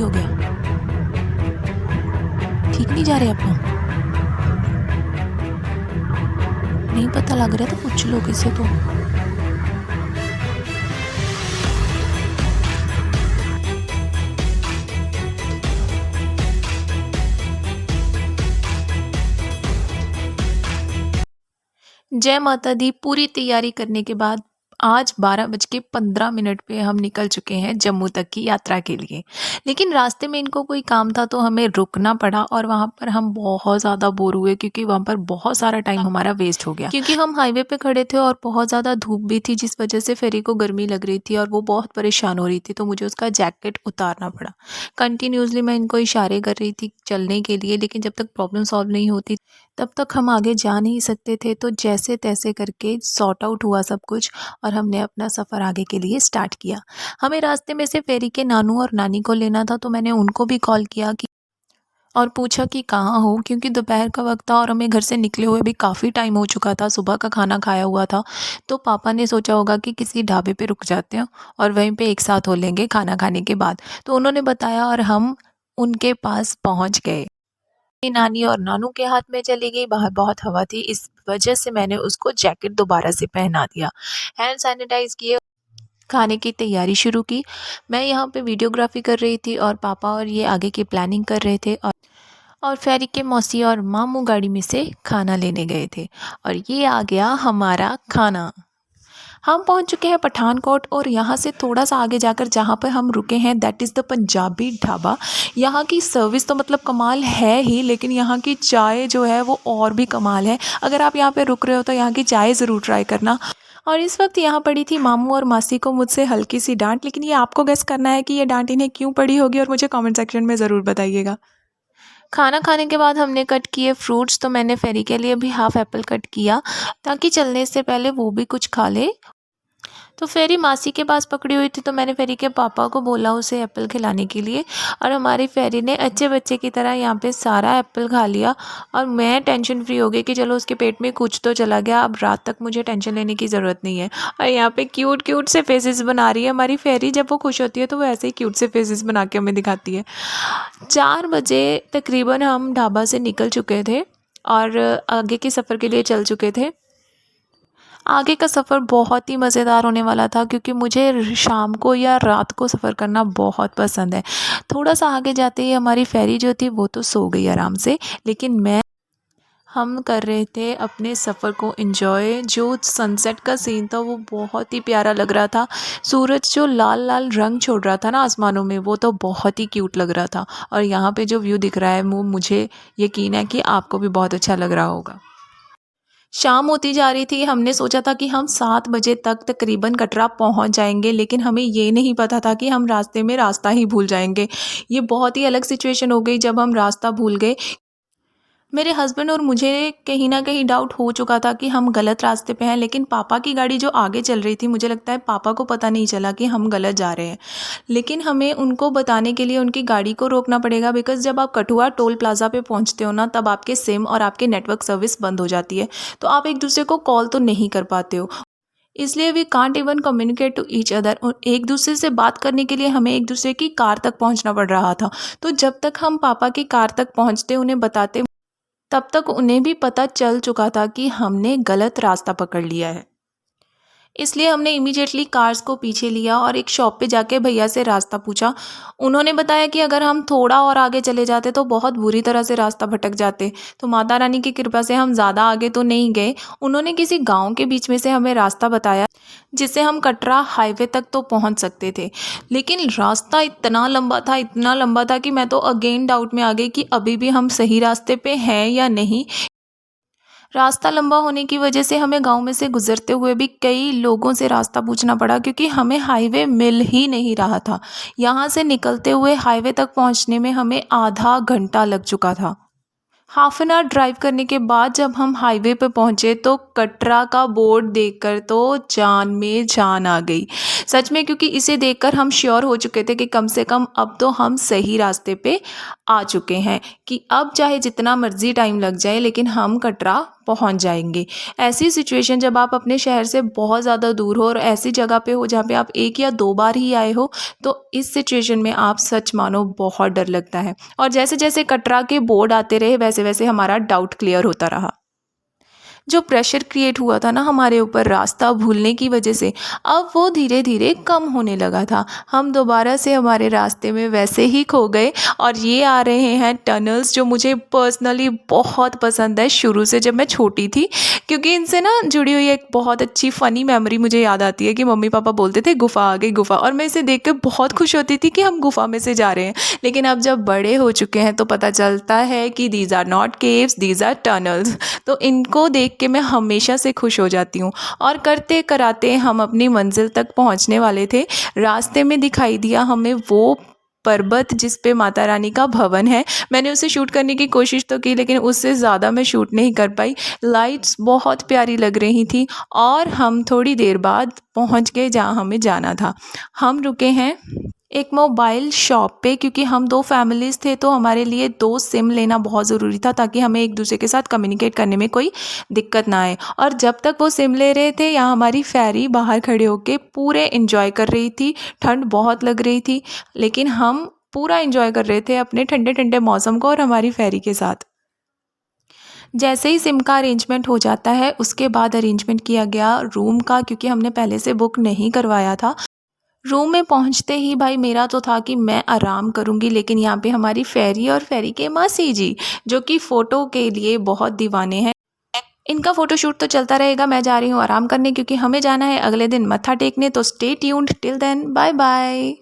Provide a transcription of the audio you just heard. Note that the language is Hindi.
हो गया? ठीक नहीं जा रहे अपना? नहीं पता लग रहा तो पूछ लो किसी तो। जय माता दी। पूरी तैयारी करने के बाद आज 12:15 पे हम निकल चुके हैं जम्मू तक की यात्रा के लिए। लेकिन रास्ते में इनको कोई काम था तो हमें रुकना पड़ा और वहाँ पर हम बहुत ज़्यादा बोर हुए क्योंकि वहाँ पर बहुत सारा टाइम हमारा वेस्ट हो गया क्योंकि हम हाईवे पे खड़े थे और बहुत ज़्यादा धूप भी थी जिस वजह से फेरी को गर्मी लग रही थी और वो बहुत परेशान हो रही थी तो मुझे उसका जैकेट उतारना पड़ा। कंटिन्यूसली मैं इनको इशारे कर रही थी चलने के लिए, लेकिन जब तक प्रॉब्लम सॉल्व नहीं होती तब तक हम आगे जा नहीं सकते थे। तो जैसे तैसे करके सॉर्ट आउट हुआ सब कुछ और हमने अपना सफ़र आगे के लिए स्टार्ट किया। हमें रास्ते में से फेरी के नानू और नानी को लेना था तो मैंने उनको भी कॉल किया कि और पूछा कि कहाँ हो, क्योंकि दोपहर का वक्त था और हमें घर से निकले हुए भी काफ़ी टाइम हो चुका था, सुबह का खाना खाया हुआ था। तो पापा ने सोचा होगा कि किसी ढाबे पे रुक जाते हैं और वहीं पे एक साथ हो लेंगे खाना खाने के बाद। तो उन्होंने बताया और हम उनके पास पहुँच गए। मेरी नानी और नानू के हाथ में चली गई। बाहर बहुत हवा थी, इस वजह से मैंने उसको जैकेट दोबारा से पहना दिया। हैंड सैनिटाइज किए, खाने की तैयारी शुरू की। मैं यहाँ पे वीडियोग्राफी कर रही थी और पापा और ये आगे की प्लानिंग कर रहे थे और फेरी के मौसी और मामू गाड़ी में से खाना लेने गए थे और ये आ गया हमारा खाना। हम पहुंच चुके हैं पठानकोट और यहाँ से थोड़ा सा आगे जाकर जहाँ पर हम रुके हैं that is the Punjabi dhaba. यहाँ की सर्विस तो मतलब कमाल है ही, लेकिन यहाँ की चाय जो है वो और भी कमाल है। अगर आप यहाँ पे रुक रहे हो तो यहाँ की चाय ज़रूर ट्राई करना। और इस वक्त यहाँ पड़ी थी मामू और मासी को मुझसे हल्की सी डांट, लेकिन ये आपको गेस करना है कि ये डांट इन्हें क्यों पड़ी होगी और मुझे कमेंट सेक्शन में ज़रूर बताइएगा। खाना खाने के बाद हमने कट किए फ्रूट्स, तो मैंने फेरी के लिए भी हाफ एप्पल कट किया ताकि चलने से पहले वो भी कुछ खा ले। तो फेरी मासी के पास पकड़ी हुई थी तो मैंने फेरी के पापा को बोला उसे एप्पल खिलाने के लिए और हमारी फेरी ने अच्छे बच्चे की तरह यहाँ पे सारा एप्पल खा लिया और मैं टेंशन फ्री हो गई कि चलो उसके पेट में कुछ तो चला गया, अब रात तक मुझे टेंशन लेने की ज़रूरत नहीं है। और यहाँ पे क्यूट क्यूट से फेसेस बना रही है हमारी फेरी। जब वो खुश होती है तो वो ऐसे ही क्यूट से फेसेस बना के हमें दिखाती है। 4 बजे तकरीबन हम ढाबा से निकल चुके थे और आगे के सफ़र के लिए चल चुके थे। आगे का सफ़र बहुत ही मज़ेदार होने वाला था क्योंकि मुझे शाम को या रात को सफ़र करना बहुत पसंद है। थोड़ा सा आगे जाते ही हमारी फेरी जो थी वो तो सो गई आराम से, लेकिन हम कर रहे थे अपने सफ़र को एंजॉय। जो सनसेट का सीन था वो बहुत ही प्यारा लग रहा था। सूरज जो लाल लाल रंग छोड़ रहा था ना आसमानों में, वो तो बहुत ही क्यूट लग रहा था। और यहाँ पे जो व्यू दिख रहा है वो मुझे यकीन है कि आपको भी बहुत अच्छा लग रहा होगा। शाम होती जा रही थी। हमने सोचा था कि हम 7 बजे तक तकरीबन कटरा पहुंच जाएंगे, लेकिन हमें ये नहीं पता था कि हम रास्ते में रास्ता ही भूल जाएंगे। ये बहुत ही अलग सिचुएशन हो गई जब हम रास्ता भूल गए। मेरे हस्बैंड और मुझे कहीं ना कहीं डाउट हो चुका था कि हम गलत रास्ते पे हैं, लेकिन पापा की गाड़ी जो आगे चल रही थी मुझे लगता है पापा को पता नहीं चला कि हम गलत जा रहे हैं। लेकिन हमें उनको बताने के लिए उनकी गाड़ी को रोकना पड़ेगा, बिकॉज जब आप कठुआ टोल प्लाज़ा पे पहुंचते हो ना तब आपके सिम और आपके नेटवर्क सर्विस बंद हो जाती है, तो आप एक दूसरे को कॉल तो नहीं कर पाते हो। इसलिए we can't even communicate to each other. एक दूसरे से बात करने के लिए हमें एक दूसरे की कार तक पहुंचना पड़ रहा था। तो जब तक हम पापा की कार तक पहुंचते उन्हें बताते तब तक उन्हें भी पता चल चुका था कि हमने गलत रास्ता पकड़ लिया है। इसलिए हमने इमीडिएटली कार्स को पीछे लिया और एक शॉप पे जाके भैया से रास्ता पूछा। उन्होंने बताया कि अगर हम थोड़ा और आगे चले जाते तो बहुत बुरी तरह से रास्ता भटक जाते। तो माता रानी की कृपा से हम ज़्यादा आगे तो नहीं गए। उन्होंने किसी गांव के बीच में से हमें रास्ता बताया जिससे हम कटरा हाईवे तक तो पहुंच सकते थे। लेकिन रास्ता इतना लंबा था कि मैं तो अगेन डाउट में आ गई कि अभी भी हम सही रास्ते पे हैं या नहीं। रास्ता लंबा होने की वजह से हमें गांव में से गुजरते हुए भी कई लोगों से रास्ता पूछना पड़ा क्योंकि हमें हाईवे मिल ही नहीं रहा था। यहाँ से निकलते हुए हाईवे तक पहुँचने में हमें आधा घंटा लग चुका था। हाफ एन आवर ड्राइव करने के बाद जब हम हाईवे पे पहुंचे तो कटरा का बोर्ड देखकर तो जान में जान आ गई सच में, क्योंकि इसे देखकर हम श्योर हो चुके थे कि कम से कम अब तो हम सही रास्ते पे आ चुके हैं, कि अब चाहे जितना मर्जी टाइम लग जाए लेकिन हम कटरा पहुंच जाएंगे। ऐसी सिचुएशन जब आप अपने शहर से बहुत ज़्यादा दूर हो और ऐसी जगह पे हो जहाँ पे आप 1 या 2 बार ही आए हो, तो इस सिचुएशन में आप सच मानो बहुत डर लगता है। और जैसे-जैसे कटरा के बोर्ड आते रहे वैसे-वैसे हमारा डाउट क्लियर होता रहा। जो प्रेशर क्रिएट हुआ था ना हमारे ऊपर रास्ता भूलने की वजह से, अब वो धीरे-धीरे कम होने लगा था। हम दोबारा से हमारे रास्ते में वैसे ही खो गए और ये आ रहे हैं टनल्स जो मुझे पर्सनली बहुत पसंद है शुरू से जब मैं छोटी थी, क्योंकि इनसे ना जुड़ी हुई एक बहुत अच्छी फ़नी मेमोरी मुझे याद आती है कि मम्मी-पापा बोलते थे गुफ़ा आ गई गुफ़ा, और मैं इसे देख के बहुत खुश होती थी कि हम गुफ़ा में से जा रहे हैं। लेकिन अब जब बड़े हो चुके हैं तो पता चलता है कि these are not caves, these are tunnels. तो इनको देख के मैं हमेशा से खुश हो जाती हूँ। और करते कराते हम अपनी मंजिल तक पहुँचने वाले थे। रास्ते में दिखाई दिया हमें वो पर्वत जिस पे माता रानी का भवन है। मैंने उसे शूट करने की कोशिश तो की लेकिन उससे ज़्यादा मैं शूट नहीं कर पाई। लाइट्स बहुत प्यारी लग रही थी और हम थोड़ी देर बाद पहुँच गए जहाँ हमें जाना था। हम रुके हैं एक मोबाइल शॉप पे, क्योंकि हम 2 फैमिलीज़ थे तो हमारे लिए 2 सिम लेना बहुत ज़रूरी था ताकि हमें एक-दूसरे के साथ कम्युनिकेट करने में कोई दिक्कत ना आए। और जब तक वो सिम ले रहे थे यहाँ हमारी फ़ेरी बाहर खड़े होके पूरे एन्जॉय कर रही थी। ठंड बहुत लग रही थी लेकिन हम पूरा एन्जॉय कर रहे थे अपने ठंडे-ठंडे मौसम को और हमारी फ़ेरी के साथ। जैसे ही सिम का अरेंजमेंट हो जाता है उसके बाद अरेंजमेंट किया गया रूम का, क्योंकि हमने पहले से बुक नहीं करवाया था। रूम में पहुँचते ही भाई मेरा तो था कि मैं आराम करूँगी, लेकिन यहाँ पे हमारी फ़ेरी और फ़ेरी के मासी जी जो कि फ़ोटो के लिए बहुत दीवाने हैं। इनका फ़ोटोशूट तो चलता रहेगा, मैं जा रही हूँ आराम करने क्योंकि हमें जाना है अगले दिन मत्था टेकने। तो stay tuned till then, bye bye.